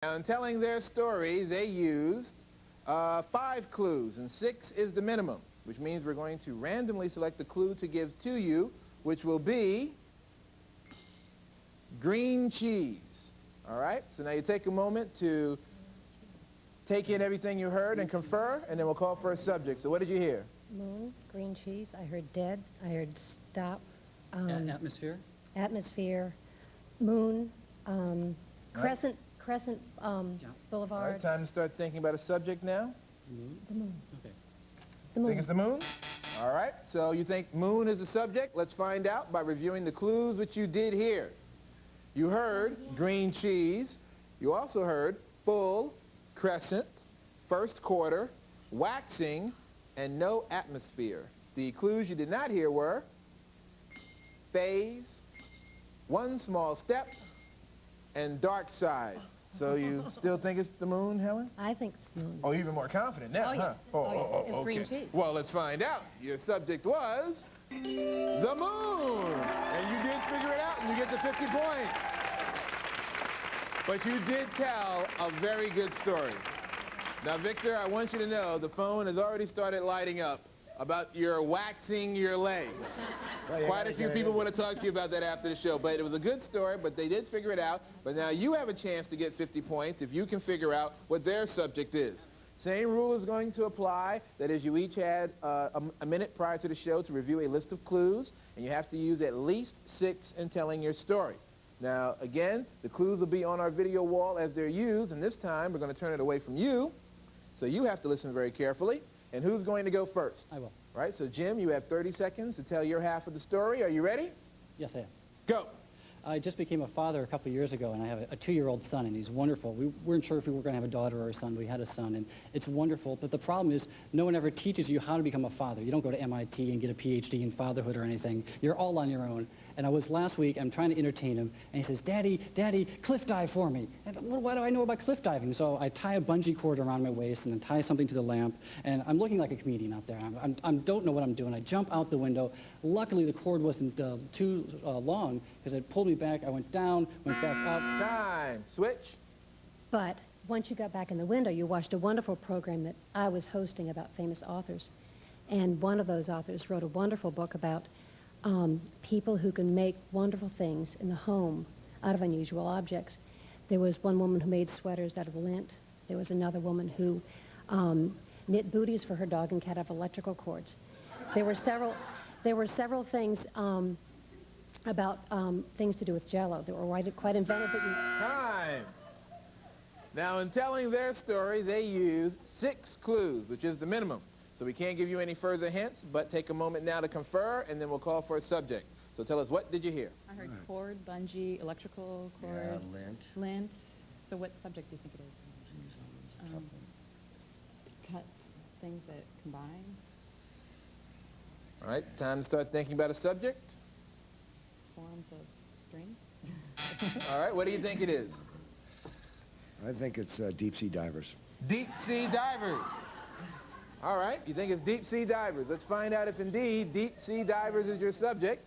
Now, in telling their story, they used 5 clues, and 6 is the minimum, which means we're going to randomly select the clue to give to you, which will be green cheese. All right? So now you take a moment to take in everything you heard and confer, and then we'll call for a subject. So what did you hear? Moon, green cheese. I heard dead. I heard stop. Atmosphere? Atmosphere. Moon. Crescent. Crescent Boulevard. All right, time to start thinking about a subject now. The moon. Okay. The moon. Think it's the moon? All right, so you think moon is the subject? Let's find out by reviewing the clues which you did hear. You heard green cheese. You also heard full, crescent, first quarter, waxing, and no atmosphere. The clues you did not hear were phase, one small step, and dark side. So you still think it's the moon, Helen? I think it's the moon. Oh, even more confident now, Oh, yeah. huh? Oh, yeah. It's okay. green cheese. Well, let's find out. Your subject was the moon. And you did figure it out, and you get the 50 points. But you did tell a very good story. Now, Victor, I want you to know the phone has already started lighting up about your waxing your legs. Quite a few people want to talk to you about that after the show, but it was a good story, but they did figure it out. But now you have a chance to get 50 points if you can figure out what their subject is. Same rule is going to apply, that is, you each had a minute prior to the show to review a list of clues, and you have to use at least 6 in telling your story. Now, again, the clues will be on our video wall as they're used, and this time we're going to turn it away from you, so you have to listen very carefully. And who's going to go first? I will. Right, so Jim, you have 30 seconds to tell your half of the story. Are you ready? Yes, I am. Go. I just became a father a couple of years ago, and I have a 2-year-old son, and he's wonderful. We weren't sure if we were going to have a daughter or a son. We had a son, and it's wonderful. But the problem is no one ever teaches you how to become a father. You don't go to MIT and get a PhD in fatherhood or anything. You're all on your own. And last week, I'm trying to entertain him, and he says, Daddy, cliff dive for me. And what do I know about cliff diving? So I tie a bungee cord around my waist and then tie something to the lamp, and I'm looking like a comedian out there. I don't know what I'm doing. I jump out the window. Luckily, the cord wasn't too long, because it pulled me back. I went down, went back up. Time. Switch. But once you got back in the window, you watched a wonderful program that I was hosting about famous authors. And one of those authors wrote a wonderful book about people who can make wonderful things in the home out of unusual objects. There was one woman who made sweaters out of lint. There was another woman who knit booties for her dog and cat out of electrical cords. There were several things about things to do with Jell-O that were quite inventive. Time. Now, in telling their story, they used 6 clues, which is the minimum. So we can't give you any further hints, but take a moment now to confer, and then we'll call for a subject. So tell us, what did you hear? I heard cord, bungee, electrical cord, lint. So what subject do you think it is? Cut things that combine. All right, time to start thinking about a subject. Forms of strings. All right, what do you think it is? I think it's deep-sea divers. Deep-sea divers. All right, you think it's deep-sea divers. Let's find out if indeed deep-sea divers is your subject.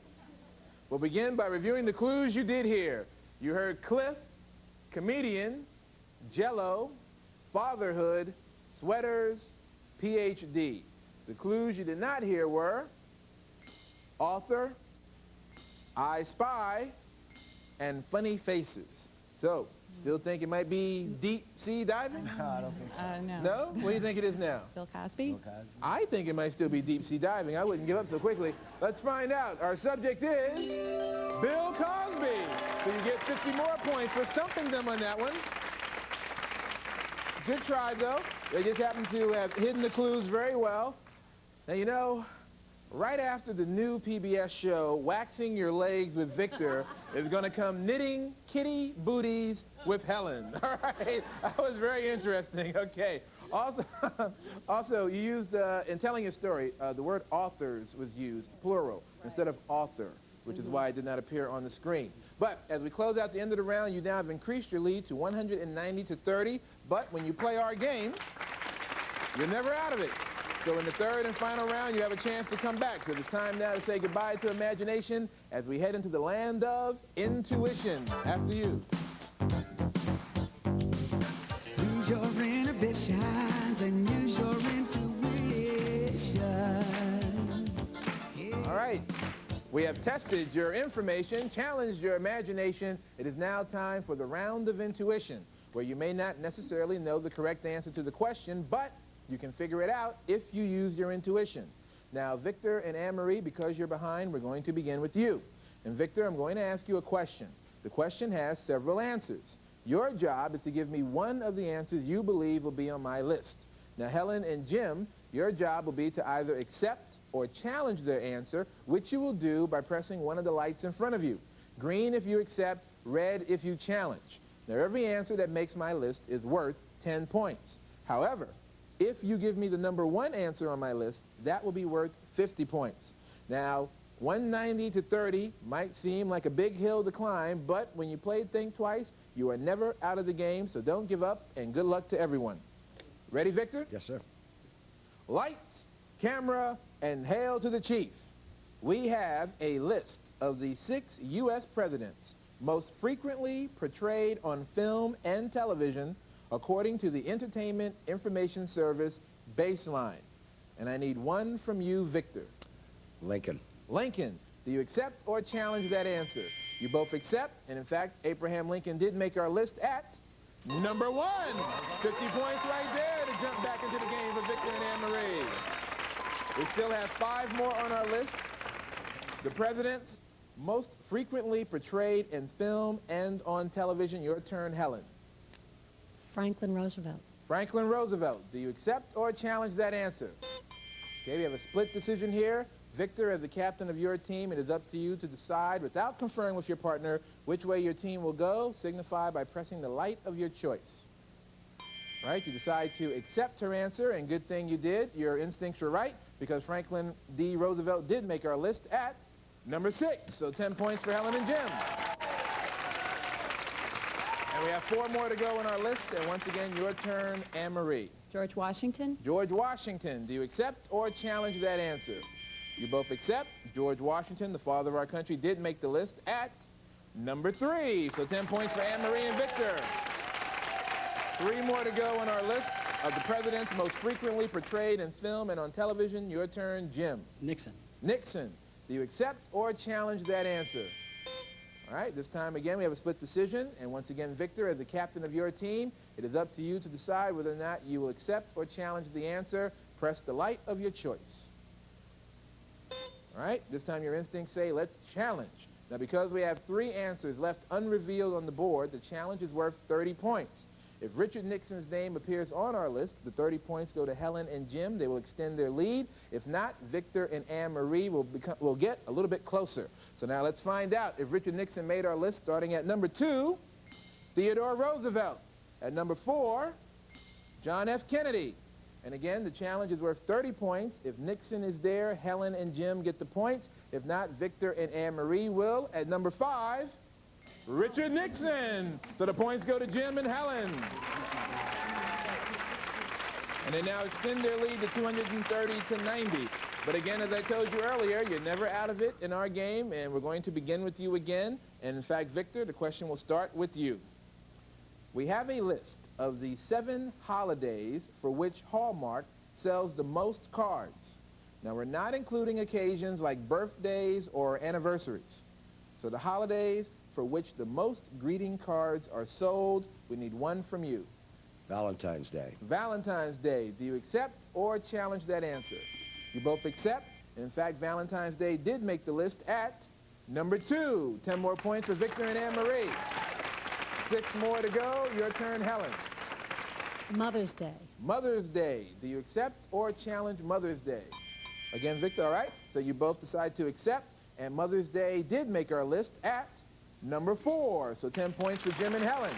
We'll begin by reviewing the clues you did hear. You heard cliff, comedian, Jell-O, fatherhood, sweaters, PhD. The clues you did not hear were author, I spy, and funny faces. So, still think it might be deep-sea diving? No, I don't think so. No. No? What do you think it is now? Bill Cosby? I think it might still be deep-sea diving. I wouldn't give up so quickly. Let's find out. Our subject is Bill Cosby. So you get 50 more points for stumping them on that one. Good try, though. They just happen to have hidden the clues very well. Now, you know, right after the new PBS show, Waxing Your Legs with Victor, is going to come Knitting Kitty Booties with Helen. All right? That was very interesting. Okay. Also, you used, in telling your story, the word authors was used, plural, instead of author, which is why it did not appear on the screen. But as we close out the end of the round, you now have increased your lead to 190 to 30. But when you play our game, you're never out of it. So in the third and final round, you have a chance to come back. So it's time now to say goodbye to imagination as we head into the land of intuition. After you. Lose your inhibitions and use your intuition. All right. We have tested your information, challenged your imagination. It is now time for the round of intuition, where you may not necessarily know the correct answer to the question, but you can figure it out if you use your intuition. Now, Victor and Anne-Marie, because you're behind, we're going to begin with you. And Victor, I'm going to ask you a question. The question has several answers. Your job is to give me one of the answers you believe will be on my list. Now, Helen and Jim, your job will be to either accept or challenge their answer, which you will do by pressing one of the lights in front of you. Green if you accept, red if you challenge. Now, every answer that makes my list is worth 10 points. However, if you give me the number one answer on my list, that will be worth 50 points. Now, 190 to 30 might seem like a big hill to climb, but when you play Think Twice, you are never out of the game, so don't give up, and good luck to everyone. Ready, Victor? Yes, sir. Lights, camera, and hail to the chief. We have a list of the 6 U.S. presidents most frequently portrayed on film and television according to the Entertainment Information Service baseline. And I need one from you, Victor. Lincoln. Lincoln. Do you accept or challenge that answer? You both accept, and in fact, Abraham Lincoln did make our list at number 1. 50 points right there to jump back into the game for Victor and Anne-Marie. We still have 5 more on our list. The presidents most frequently portrayed in film and on television. Your turn, Helen. Franklin Roosevelt. Franklin Roosevelt. Do you accept or challenge that answer? Okay, we have a split decision here. Victor, as the captain of your team, it is up to you to decide, without conferring with your partner, which way your team will go. Signify by pressing the light of your choice. All right, you decide to accept her answer, and good thing you did. Your instincts were right, because Franklin D. Roosevelt did make our list at number 6. So 10 points for Helen and Jim. And we have 4 more to go on our list, and once again, your turn, Anne-Marie. George Washington. George Washington. Do you accept or challenge that answer? You both accept. George Washington, the father of our country, did make the list at number 3. So 10 points for Anne-Marie and Victor. 3 more to go on our list of the presidents most frequently portrayed in film and on television. Your turn, Jim. Nixon. Nixon. Do you accept or challenge that answer? All right, this time again we have a split decision, and once again, Victor, as the captain of your team, it is up to you to decide whether or not you will accept or challenge the answer. Press the light of your choice. All right, this time your instincts say, let's challenge. Now, because we have 3 answers left unrevealed on the board, the challenge is worth 30 points. If Richard Nixon's name appears on our list, the 30 points go to Helen and Jim. They will extend their lead. If not, Victor and Anne-Marie will get a little bit closer. So now let's find out if Richard Nixon made our list. Starting at number 2, Theodore Roosevelt. At number 4, John F. Kennedy. And again, the challenge is worth 30 points. If Nixon is there, Helen and Jim get the points. If not, Victor and Anne-Marie will. At number 5, Richard Nixon. So the points go to Jim and Helen. And they now extend their lead to 230 to 90. But again, as I told you earlier, you're never out of it in our game, and we're going to begin with you again. And in fact, Victor, the question will start with you. We have a list of the 7 holidays for which Hallmark sells the most cards. Now, we're not including occasions like birthdays or anniversaries. So the holidays for which the most greeting cards are sold, we need one from you. Valentine's Day. Valentine's Day. Do you accept or challenge that answer? You both accept. In fact, Valentine's Day did make the list at number 2. 10 more points for Victor and Anne-Marie. 6 more to go. Your turn, Helen. Mother's Day. Mother's Day. Do you accept or challenge Mother's Day? Again, Victor, all right? So you both decide to accept, and Mother's Day did make our list at number 4. So 10 points for Jim and Helen.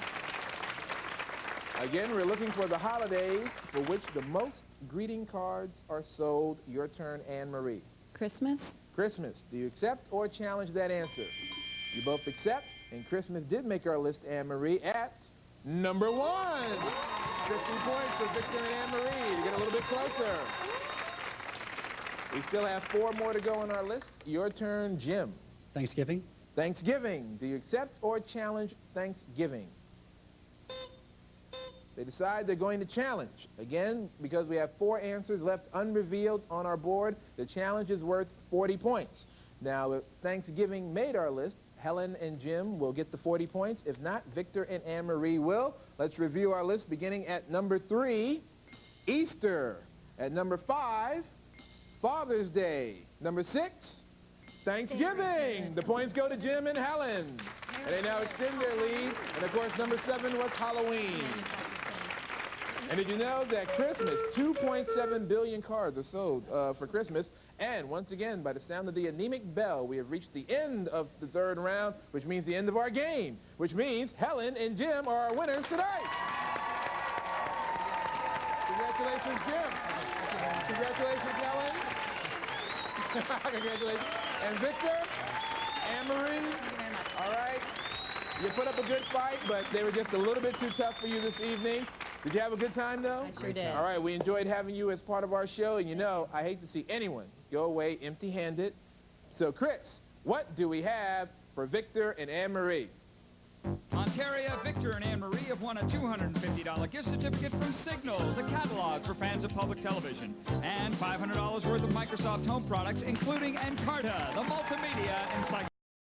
Again, we're looking for the holidays for which the most greeting cards are sold. Your turn, Anne-Marie. Christmas. Christmas. Do you accept or challenge that answer? You both accept, and Christmas did make our list, Anne-Marie, at number 1. 50 points for Victor and Anne-Marie to get a little bit closer. We still have 4 more to go on our list. Your turn, Jim. Thanksgiving. Thanksgiving. Do you accept or challenge Thanksgiving? they decide they're going to challenge. Again, because we have 4 answers left unrevealed on our board, the challenge is worth 40 points. Now, if Thanksgiving made our list, Helen and Jim will get the 40 points. If not, Victor and Anne-Marie will. Let's review our list beginning at number 3, Easter. At number 5, Father's Day. Number 6, Thanksgiving. The points go to Jim and Helen. And they now extend their lead. And of course, number 7 was Halloween. And did you know that Christmas, 2.7 billion cards are sold for Christmas? And once again, by the sound of the anemic bell, we have reached the end of the 3rd round, which means the end of our game, which means Helen and Jim are our winners tonight. Congratulations, Jim. Congratulations, Helen. Congratulations. And Victor, Anne-Marie, all right. You put up a good fight, but they were just a little bit too tough for you this evening. Did you have a good time, though? I sure did. All right, we enjoyed having you as part of our show, and you know, I hate to see anyone go away empty-handed. So, Chris, what do we have for Victor and Anne-Marie? Ontario, Victor and Anne-Marie have won a $250 gift certificate from Signals, a catalog for fans of public television, and $500 worth of Microsoft Home products, including Encarta, the multimedia encyclopedia.